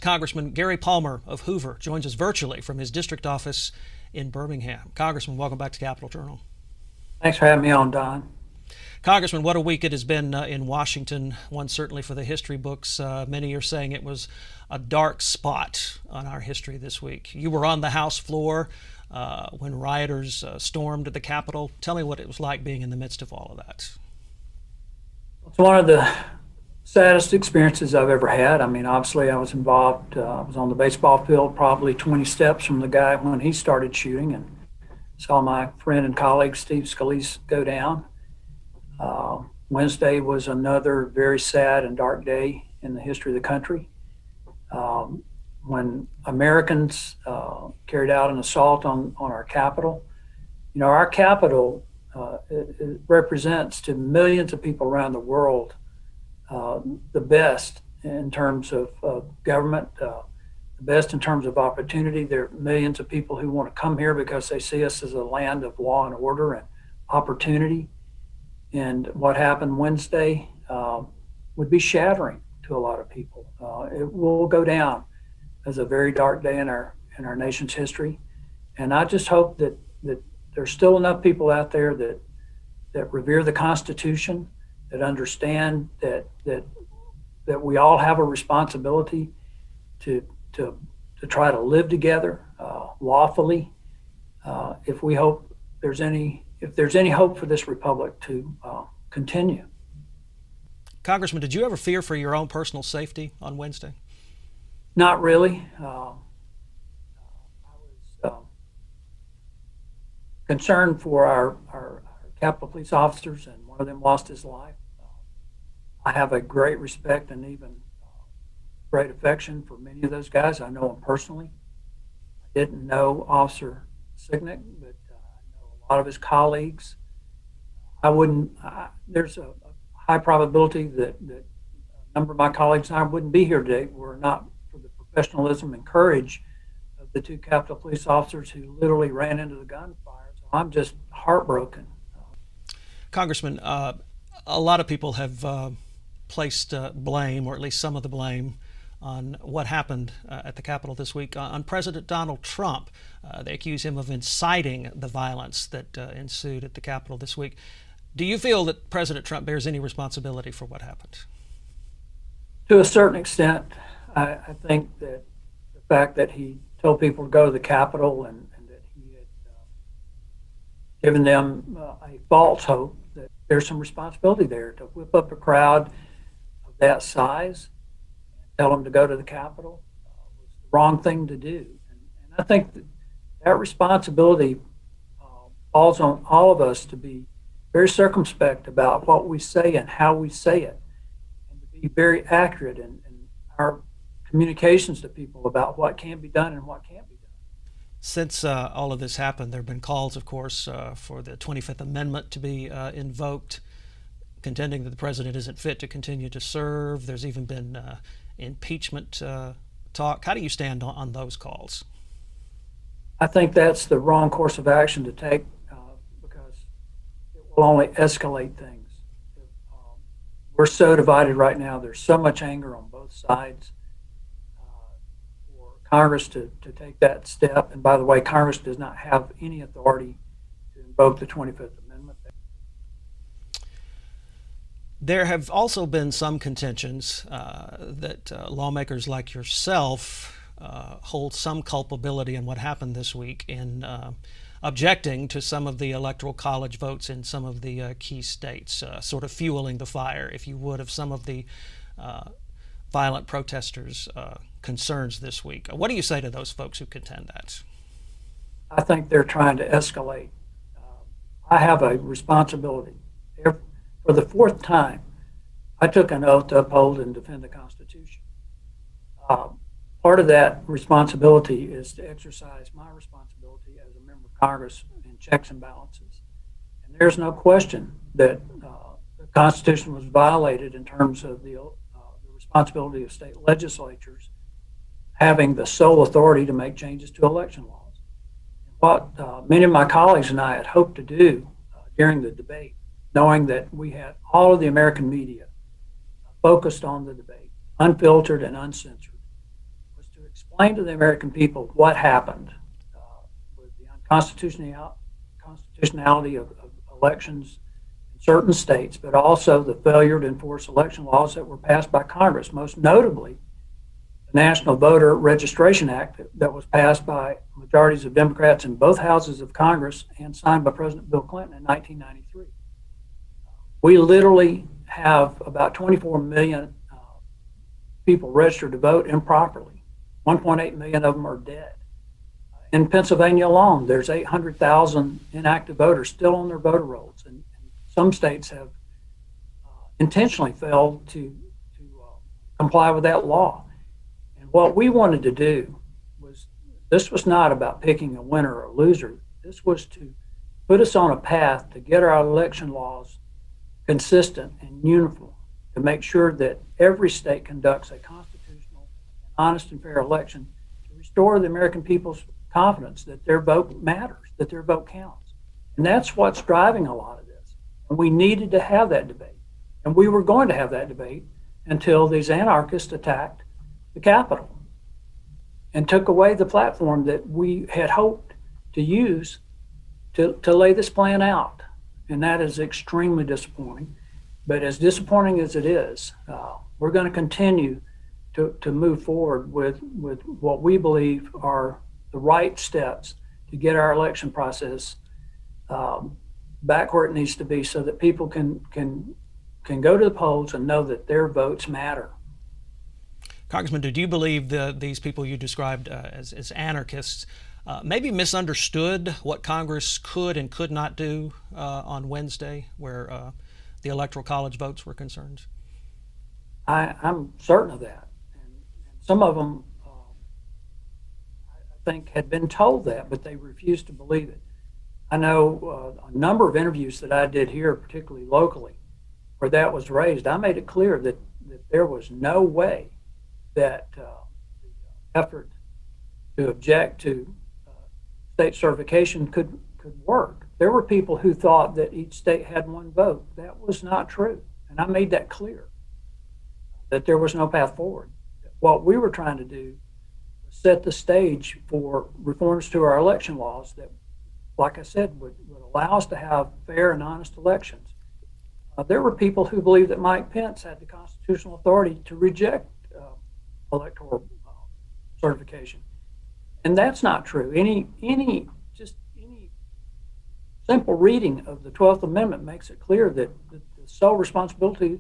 Congressman Gary Palmer of Hoover joins us virtually from his district office in Birmingham. Congressman, welcome back to Capitol Journal. Thanks for having me on, Don. Congressman, what a week it has been in Washington, one certainly for the history books. Many are saying it was a dark spot on our history this week. You were on the House floor when rioters stormed the Capitol. Tell me what it was like being in the midst of all of that. It's one of the saddest experiences I've ever had. I mean, obviously, I was involved. I was on the baseball field, probably 20 steps from the guy when he started shooting, and saw my friend and colleague Steve Scalise go down. Wednesday was another very sad and dark day in the history of the country. When Americans carried out an assault on our Capitol. You know, our Capitol it represents to millions of people around the world the best in terms of government, the best in terms of opportunity. There are millions of people who want to come here because they see us as a land of law and order and opportunity. And what happened Wednesday would be shattering to a lot of people. It will go down as a very dark day in our nation's history. And I just hope that there's still enough people out there that revere the Constitution, that understand that we all have a responsibility to try to live together lawfully. If there's any hope for this republic to continue. Congressman, did you ever fear for your own personal safety on Wednesday? Not really. I was concerned for our Capitol Police officers, and one of them lost his life. I have a great respect and even great affection for many of those guys. I know them personally. I didn't know Officer Signick, but I know a lot of his colleagues. There's a high probability that a number of my colleagues and I wouldn't be here today were it not for the professionalism and courage of the two Capitol Police officers who literally ran into the gunfire. So I'm just heartbroken. Congressman, a lot of people have placed blame, or at least some of the blame, on what happened at the Capitol this week on President Donald Trump. They accuse him of inciting the violence that ensued at the Capitol this week. Do you feel that President Trump bears any responsibility for what happened? To a certain extent, I think that the fact that he told people to go to the Capitol and that he had given them a false hope, that there's some responsibility there to whip up a crowd of that size and tell them to go to the Capitol was the wrong thing to do. And I think that responsibility falls on all of us to be very circumspect about what we say and how we say it, and to be very accurate in our communications to people about what can be done and what can't be done. Since all of this happened, there have been calls, of course, for the 25th Amendment to be invoked, contending that the president isn't fit to continue to serve. There's even been impeachment talk. How do you stand on those calls? I think that's the wrong course of action to take because it will only escalate things. We're so divided right now. There's so much anger on both sides. For Congress to take that step, and by the way, Congress does not have any authority to invoke the 25th Amendment. There have also been some contentions that lawmakers like yourself hold some culpability in what happened this week in objecting to some of the electoral college votes in some of the key states, sort of fueling the fire, if you would, of some of the violent protesters' concerns this week. What do you say to those folks who contend that? I think they're trying to escalate. I have a responsibility. For the fourth time, I took an oath to uphold and defend the Constitution. Part of that responsibility is to exercise my responsibility as a member of Congress in checks and balances. And there's no question that the Constitution was violated in terms of the responsibility of state legislatures having the sole authority to make changes to election laws. What many of my colleagues and I had hoped to do during the debate, knowing that we had all of the American media focused on the debate, unfiltered and uncensored, explain to the American people what happened with the unconstitutionality of elections in certain states, but also the failure to enforce election laws that were passed by Congress, most notably the National Voter Registration Act that was passed by majorities of Democrats in both houses of Congress and signed by President Bill Clinton in 1993. We literally have about 24 million people registered to vote improperly. 1.8 million of them are dead. In Pennsylvania alone, there's 800,000 inactive voters still on their voter rolls, and some states have intentionally failed to comply with that law. And what we wanted to do was, this was not about picking a winner or a loser. This was to put us on a path to get our election laws consistent and uniform, to make sure that every state conducts a constitutional, honest, and fair election to restore the American people's confidence that their vote matters, that their vote counts. And that's what's driving a lot of this. And we needed to have that debate. And we were going to have that debate until these anarchists attacked the Capitol and took away the platform that we had hoped to use to lay this plan out. And that is extremely disappointing. But as disappointing as it is, we're going to continue to move forward with what we believe are the right steps to get our election process back where it needs to be, so that people can go to the polls and know that their votes matter. Congressman, did you believe these people you described as anarchists maybe misunderstood what Congress could and could not do on Wednesday, where the Electoral College votes were concerned? I'm certain of that. And some of them, I think, had been told that, but they refused to believe it. I know a number of interviews that I did here, particularly locally, where that was raised. I made it clear that there was no way that the effort to object to state certification could work. There were people who thought that each state had one vote. That was not true. And I made that clear, that there was no path forward. What we were trying to do was set the stage for reforms to our election laws that, like I said, would allow us to have fair and honest elections. There were people who believed that Mike Pence had the constitutional authority to reject electoral certification. And that's not true. Any simple reading of the 12th Amendment makes it clear that the sole responsibility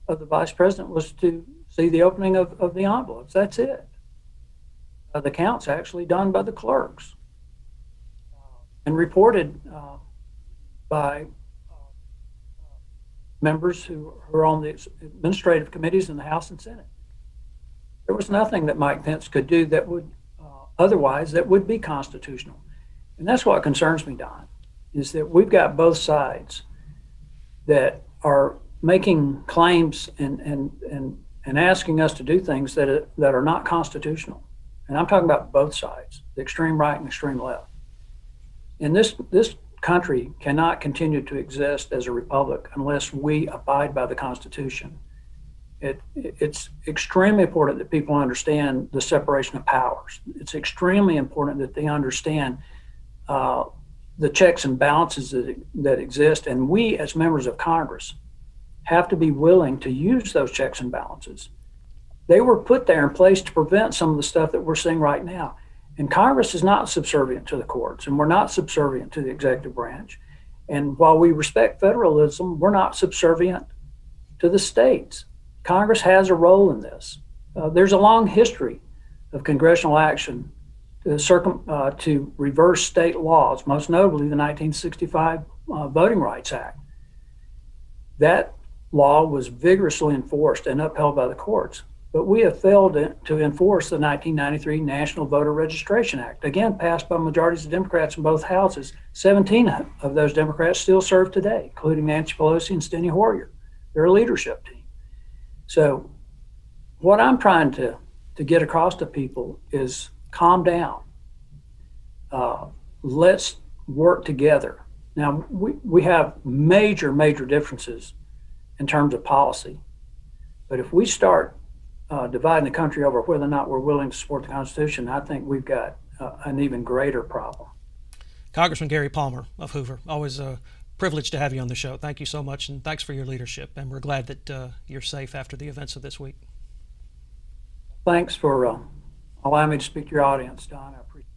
of the vice president was to see the opening of the envelopes. That's it. The count's actually done by the clerks and reported by members who are on the administrative committees in the House and Senate. There was nothing that Mike Pence could do that would otherwise that would be constitutional. And that's what concerns me, Don, is that we've got both sides that are making claims and asking us to do things that are not constitutional. And I'm talking about both sides, the extreme right and extreme left. And this country cannot continue to exist as a republic unless we abide by the Constitution. It's extremely important that people understand the separation of powers. It's extremely important that they understand the checks and balances that exist. And we, as members of Congress, have to be willing to use those checks and balances. They were put there in place to prevent some of the stuff that we're seeing right now. And Congress is not subservient to the courts, and we're not subservient to the executive branch. And while we respect federalism, we're not subservient to the states. Congress has a role in this. There's a long history of congressional action to reverse state laws, most notably the 1965 Voting Rights Act. That law was vigorously enforced and upheld by the courts. But we have failed to enforce the 1993 National Voter Registration Act, again passed by majorities of Democrats in both houses. 17 of those Democrats still serve today, including Nancy Pelosi and Steny Hoyer. They're a leadership team. So what I'm trying to get across to people is calm down. Let's work together. Now, we have major differences in terms of policy. But if we start dividing the country over whether or not we're willing to support the Constitution, I think we've got an even greater problem. Congressman Gary Palmer of Hoover, always a privilege to have you on the show. Thank you so much, and thanks for your leadership. And we're glad that you're safe after the events of this week. Thanks for allowing me to speak to your audience, Don. I appreciate it.